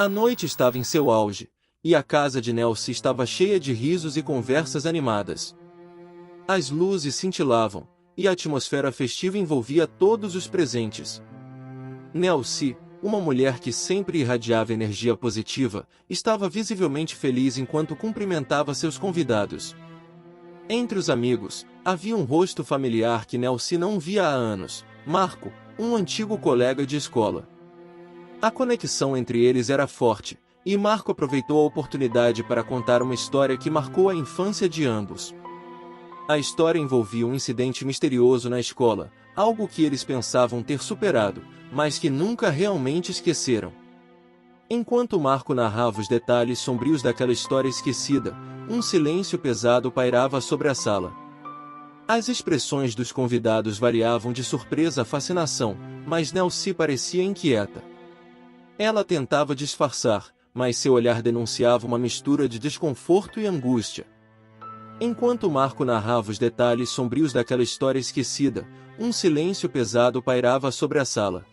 A noite estava em seu auge, e a casa de Nelcy estava cheia de risos e conversas animadas. As luzes cintilavam, e a atmosfera festiva envolvia todos os presentes. Nelcy, uma mulher que sempre irradiava energia positiva, estava visivelmente feliz enquanto cumprimentava seus convidados. Entre os amigos, havia um rosto familiar que Nelcy não via há anos: Marco, um antigo colega de escola. A conexão entre eles era forte, e Marco aproveitou a oportunidade para contar uma história que marcou a infância de ambos. A história envolvia um incidente misterioso na escola, algo que eles pensavam ter superado, mas que nunca realmente esqueceram. Enquanto Marco narrava os detalhes sombrios daquela história esquecida, um silêncio pesado pairava sobre a sala. As expressões dos convidados variavam de surpresa a fascinação, mas Nelcy parecia inquieta. Ela tentava disfarçar, mas seu olhar denunciava uma mistura de desconforto e angústia. Enquanto Marco narrava os detalhes sombrios daquela história esquecida, um silêncio pesado pairava sobre a sala.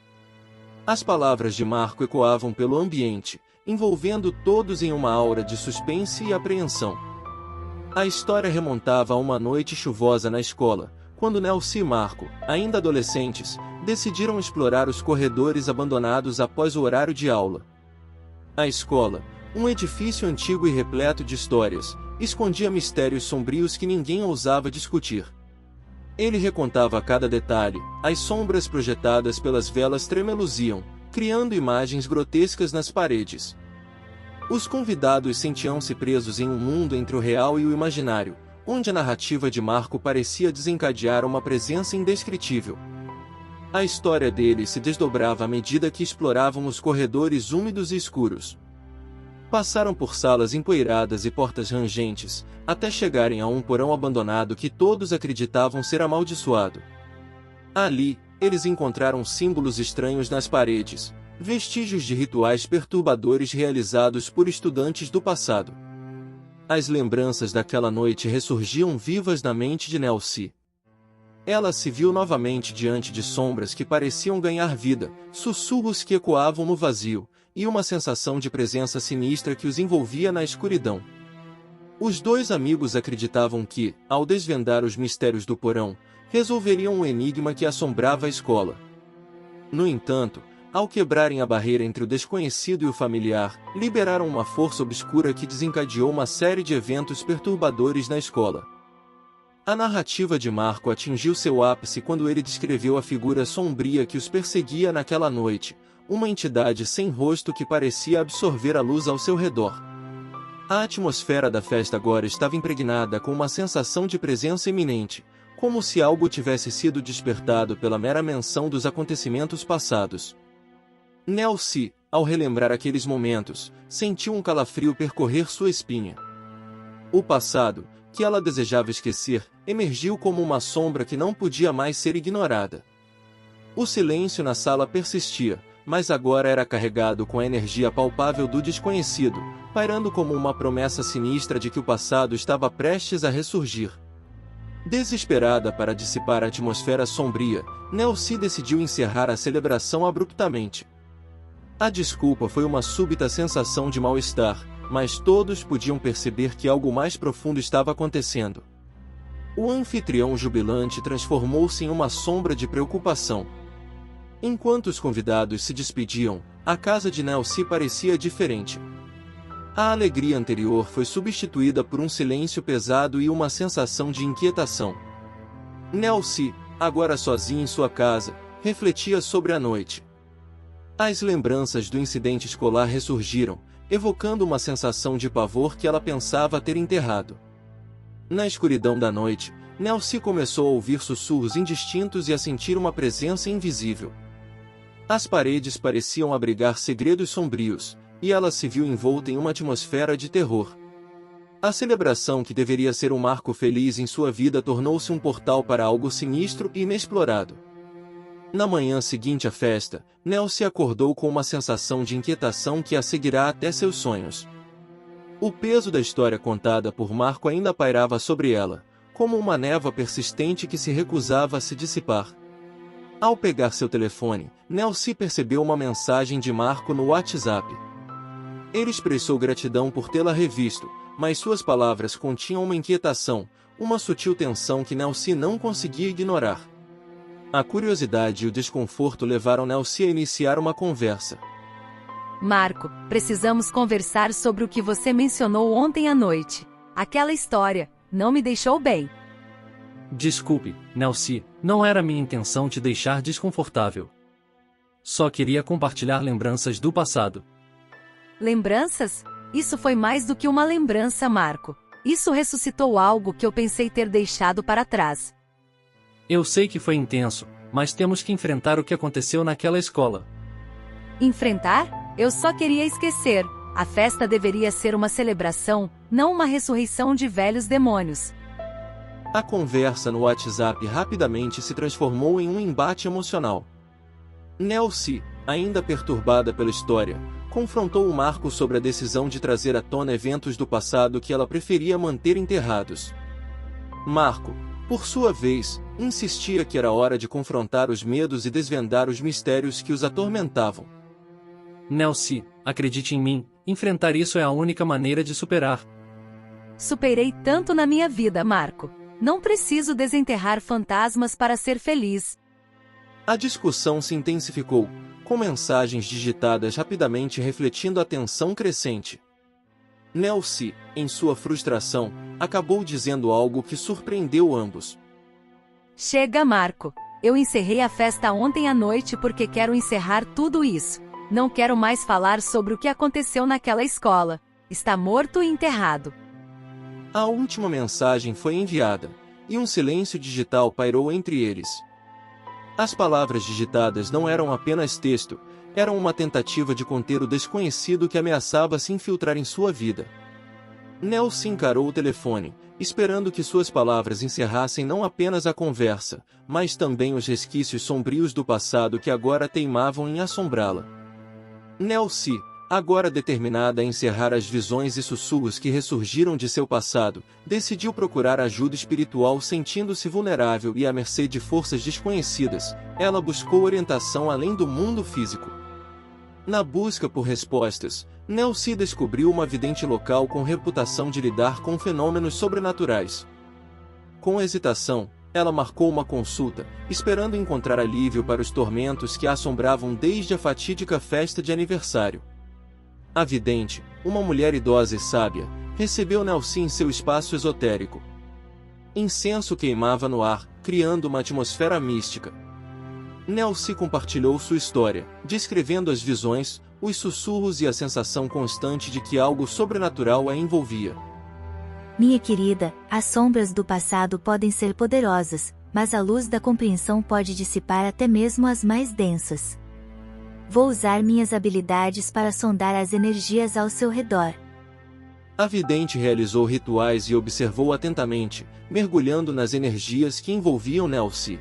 As palavras de Marco ecoavam pelo ambiente, envolvendo todos em uma aura de suspense e apreensão. A história remontava a uma noite chuvosa na escola, quando Nelcy e Marco, ainda adolescentes, decidiram explorar os corredores abandonados após o horário de aula. A escola, um edifício antigo e repleto de histórias, escondia mistérios sombrios que ninguém ousava discutir. Ele recontava cada detalhe, as sombras projetadas pelas velas tremeluziam, criando imagens grotescas nas paredes. Os convidados sentiam-se presos em um mundo entre o real e o imaginário, onde a narrativa de Marco parecia desencadear uma presença indescritível. A história deles se desdobrava à medida que exploravam os corredores úmidos e escuros. Passaram por salas empoeiradas e portas rangentes, até chegarem a um porão abandonado que todos acreditavam ser amaldiçoado. Ali, eles encontraram símbolos estranhos nas paredes, vestígios de rituais perturbadores realizados por estudantes do passado. As lembranças daquela noite ressurgiam vivas na mente de Nelcy. Ela se viu novamente diante de sombras que pareciam ganhar vida, sussurros que ecoavam no vazio, e uma sensação de presença sinistra que os envolvia na escuridão. Os dois amigos acreditavam que, ao desvendar os mistérios do porão, resolveriam um enigma que assombrava a escola. No entanto, ao quebrarem a barreira entre o desconhecido e o familiar, liberaram uma força obscura que desencadeou uma série de eventos perturbadores na escola. A narrativa de Marco atingiu seu ápice quando ele descreveu a figura sombria que os perseguia naquela noite, uma entidade sem rosto que parecia absorver a luz ao seu redor. A atmosfera da festa agora estava impregnada com uma sensação de presença iminente, como se algo tivesse sido despertado pela mera menção dos acontecimentos passados. Nelcy, ao relembrar aqueles momentos, sentiu um calafrio percorrer sua espinha. O passado, que ela desejava esquecer, emergiu como uma sombra que não podia mais ser ignorada. O silêncio na sala persistia, mas agora era carregado com a energia palpável do desconhecido, pairando como uma promessa sinistra de que o passado estava prestes a ressurgir. Desesperada para dissipar a atmosfera sombria, Nelcy decidiu encerrar a celebração abruptamente. A desculpa foi uma súbita sensação de mal-estar, mas todos podiam perceber que algo mais profundo estava acontecendo. O anfitrião jubilante transformou-se em uma sombra de preocupação. Enquanto os convidados se despediam, a casa de Nelcy parecia diferente. A alegria anterior foi substituída por um silêncio pesado e uma sensação de inquietação. Nelcy, agora sozinha em sua casa, refletia sobre a noite. As lembranças do incidente escolar ressurgiram, evocando uma sensação de pavor que ela pensava ter enterrado. Na escuridão da noite, Nelcy começou a ouvir sussurros indistintos e a sentir uma presença invisível. As paredes pareciam abrigar segredos sombrios, e ela se viu envolta em uma atmosfera de terror. A celebração que deveria ser um marco feliz em sua vida tornou-se um portal para algo sinistro e inexplorado. Na manhã seguinte à festa, Nelcy acordou com uma sensação de inquietação que a seguirá até seus sonhos. O peso da história contada por Marco ainda pairava sobre ela, como uma névoa persistente que se recusava a se dissipar. Ao pegar seu telefone, Nelcy percebeu uma mensagem de Marco no WhatsApp. Ele expressou gratidão por tê-la revisto, mas suas palavras continham uma inquietação, uma sutil tensão que Nelsie não conseguia ignorar. A curiosidade e o desconforto levaram Nelsie a iniciar uma conversa. Marco, precisamos conversar sobre o que você mencionou ontem à noite. Aquela história não me deixou bem. Desculpe, Nelsie, não era minha intenção te deixar desconfortável. Só queria compartilhar lembranças do passado. Lembranças? Isso foi mais do que uma lembrança, Marco. Isso ressuscitou algo que eu pensei ter deixado para trás. Eu sei que foi intenso, mas temos que enfrentar o que aconteceu naquela escola. Enfrentar? Eu só queria esquecer. A festa deveria ser uma celebração, não uma ressurreição de velhos demônios. A conversa no WhatsApp rapidamente se transformou em um embate emocional. Nelsie, ainda perturbada pela história, confrontou o Marco sobre a decisão de trazer à tona eventos do passado que ela preferia manter enterrados. Marco, por sua vez, insistia que era hora de confrontar os medos e desvendar os mistérios que os atormentavam. Nelsie, acredite em mim, enfrentar isso é a única maneira de superar. Superei tanto na minha vida, Marco. Não preciso desenterrar fantasmas para ser feliz. A discussão se intensificou, com mensagens digitadas rapidamente refletindo a tensão crescente. Nelsie, em sua frustração, acabou dizendo algo que surpreendeu ambos. Chega, Marco. Eu encerrei a festa ontem à noite porque quero encerrar tudo isso. Não quero mais falar sobre o que aconteceu naquela escola. Está morto e enterrado. A última mensagem foi enviada, e um silêncio digital pairou entre eles. As palavras digitadas não eram apenas texto, eram uma tentativa de conter o desconhecido que ameaçava se infiltrar em sua vida. Nelsie encarou o telefone, esperando que suas palavras encerrassem não apenas a conversa, mas também os resquícios sombrios do passado que agora teimavam em assombrá-la. Nelsie, agora determinada a encerrar as visões e sussurros que ressurgiram de seu passado, decidiu procurar ajuda espiritual sentindo-se vulnerável e à mercê de forças desconhecidas. Ela buscou orientação além do mundo físico. Na busca por respostas, Nelsie descobriu uma vidente local com reputação de lidar com fenômenos sobrenaturais. Com hesitação, ela marcou uma consulta, esperando encontrar alívio para os tormentos que a assombravam desde a fatídica festa de aniversário. A vidente, uma mulher idosa e sábia, recebeu Nelsie em seu espaço esotérico. Incenso queimava no ar, criando uma atmosfera mística. Nelsie compartilhou sua história, descrevendo as visões, os sussurros e a sensação constante de que algo sobrenatural a envolvia. Minha querida, as sombras do passado podem ser poderosas, mas a luz da compreensão pode dissipar até mesmo as mais densas. Vou usar minhas habilidades para sondar as energias ao seu redor. A vidente realizou rituais e observou atentamente, mergulhando nas energias que envolviam Nelsie.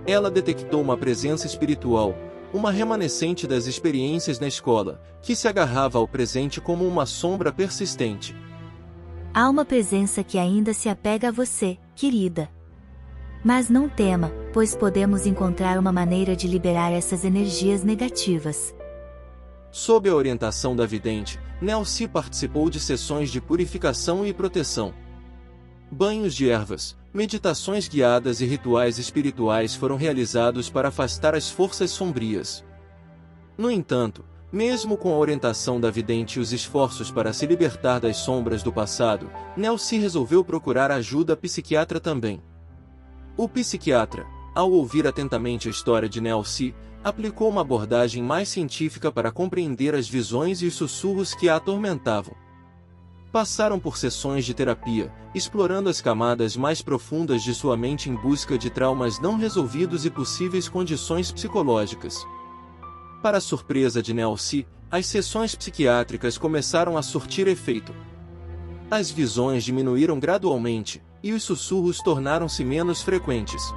Ela detectou uma presença espiritual, uma remanescente das experiências na escola, que se agarrava ao presente como uma sombra persistente. Há uma presença que ainda se apega a você, querida. Mas não tema, pois podemos encontrar uma maneira de liberar essas energias negativas. Sob a orientação da vidente, Nelsie participou de sessões de purificação e proteção. Banhos de ervas, meditações guiadas e rituais espirituais foram realizados para afastar as forças sombrias. No entanto, mesmo com a orientação da vidente e os esforços para se libertar das sombras do passado, Nelsie resolveu procurar ajuda psiquiatra também. O psiquiatra, ao ouvir atentamente a história de Nelsie, aplicou uma abordagem mais científica para compreender as visões e os sussurros que a atormentavam. Passaram por sessões de terapia, explorando as camadas mais profundas de sua mente em busca de traumas não resolvidos e possíveis condições psicológicas. Para a surpresa de Nelsie, as sessões psiquiátricas começaram a surtir efeito. As visões diminuíram gradualmente, e os sussurros tornaram-se menos frequentes.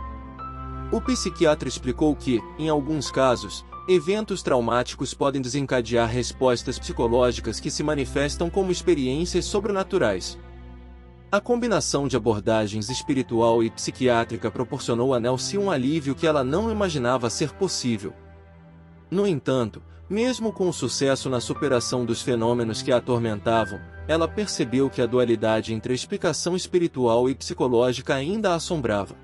O psiquiatra explicou que, em alguns casos, eventos traumáticos podem desencadear respostas psicológicas que se manifestam como experiências sobrenaturais. A combinação de abordagens espiritual e psiquiátrica proporcionou a Nelsie um alívio que ela não imaginava ser possível. No entanto, Mesmo com o sucesso na superação dos fenômenos que a atormentavam, ela percebeu que a dualidade entre a explicação espiritual e psicológica ainda a assombrava.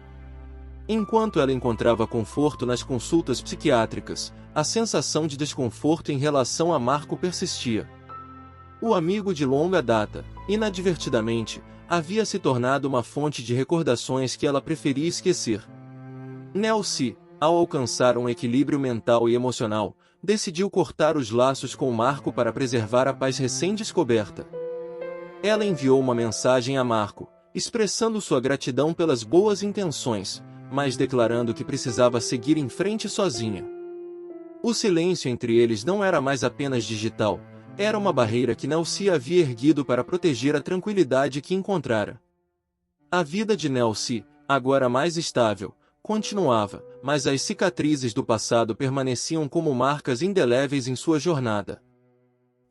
Enquanto ela encontrava conforto nas consultas psiquiátricas, a sensação de desconforto em relação a Marco persistia. O amigo de longa data, inadvertidamente, havia se tornado uma fonte de recordações que ela preferia esquecer. Nelsie, ao alcançar um equilíbrio mental e emocional, decidiu cortar os laços com Marco para preservar a paz recém-descoberta. Ela enviou uma mensagem a Marco, expressando sua gratidão pelas boas intenções, mas declarando que precisava seguir em frente sozinha. O silêncio entre eles não era mais apenas digital, era uma barreira que Nelsie havia erguido para proteger a tranquilidade que encontrara. A vida de Nelsie, agora mais estável, continuava, mas as cicatrizes do passado permaneciam como marcas indeléveis em sua jornada.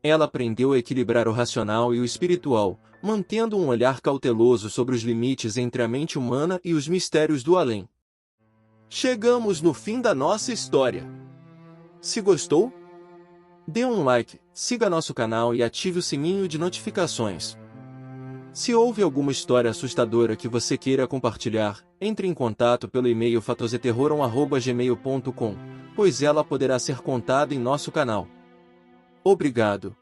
Ela aprendeu a equilibrar o racional e o espiritual, mantendo um olhar cauteloso sobre os limites entre a mente humana e os mistérios do além. Chegamos no fim da nossa história. Se gostou? Dê um like, siga nosso canal e ative o sininho de notificações. Se houve alguma história assustadora que você queira compartilhar, entre em contato pelo e-mail fatoseterroram@gmail.com, pois ela poderá ser contada em nosso canal. Obrigado.